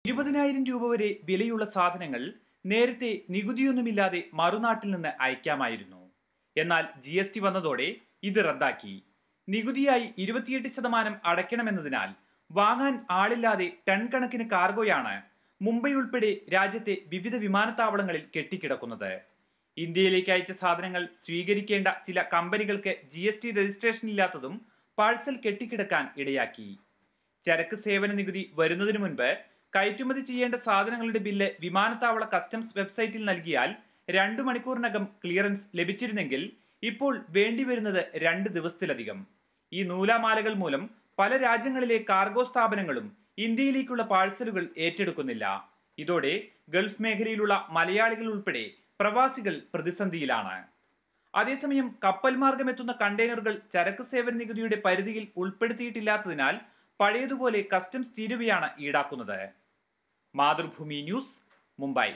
20,000 രൂപ വരെ വിലയുള്ള സാധനങ്ങൾ നേരത്തെ നികുതിയൊന്നുമില്ലാതെ മറുനാട്ടിൽ നിന്ന് അയക്കാമായിരുന്നു. എന്നാൽ GST വന്നതോടെ ഇത് റദ്ദാക്കി. നികുതിയായി 28% അടയ്ക്കണമെന്നതിനാൽ വാങ്ങാൻ ആളില്ലാതെ ടൺ കണക്കിന് കാർഗോയാണ് മുംബൈ ഉൾപ്പെടെ രാജ്യത്തെ വിവിധ വിമാനത്താവളങ്ങളിൽ കെട്ടിക്കിടക്കുന്നത്. ഇന്ത്യയിലേക്ക് അയച്ച സാധനങ്ങൾ സ്വീകരിക്കേണ്ട ചില കമ്പനികൾക്ക് GST രജിസ്ട്രേഷൻ ഇല്ലാത്തതും പാഴ്സൽ കെട്ടിക്കിടക്കാൻ ഇടയാക്കി. ചരക്ക് സേവന നികുതി വരുന്നതിനു മുൻപ് കയറ്റുമതി ചെയ്യേണ്ട സാധനങ്ങളുടെ ബില്ല് വിമാനത്താവള കസ്റ്റംസ് വെബ്സൈറ്റിൽ നൽകിയാൽ 2 മണിക്കൂറിനകം ക്ലിയറൻസ് ലഭിച്ചിരുന്നെങ്കിൽ ഇപ്പോൾ വേണ്ടിവരുന്നത് 2 ദിവസത്തിലധികം. ഈ നൂലാമാലകൾ മൂലം പല രാജ്യങ്ങളിലെ കാർഗോ സ്ഥാപനങ്ങളും ഇന്ത്യയിലേക്കുള്ള പാഴ്സലുകൾ ഏറ്റെടുക്കുന്നില്ല. ഇതോടെ ഗൾഫ് മേഖലയിലുള്ള മലയാളികൾ ഉൾപ്പെടെ പ്രവാസികൾ പ്രതിസന്ധിയിലാണ്. അതേസമയം കപ്പൽ മാർഗം എത്തുന്ന കണ്ടെയ്നറുകൾ ചരക്ക് സേവന നികുതിയുടെ പരിധിയിൽ ഉൾപ്പെടുത്തിയിട്ടില്ലാത്തതിനാൽ പഴയതുപോലെ കസ്റ്റംസ് തീരുവയാണ് ഈടാക്കുന്നത്. മാതൃഭൂമി ന്യൂസ്, മുംബൈ.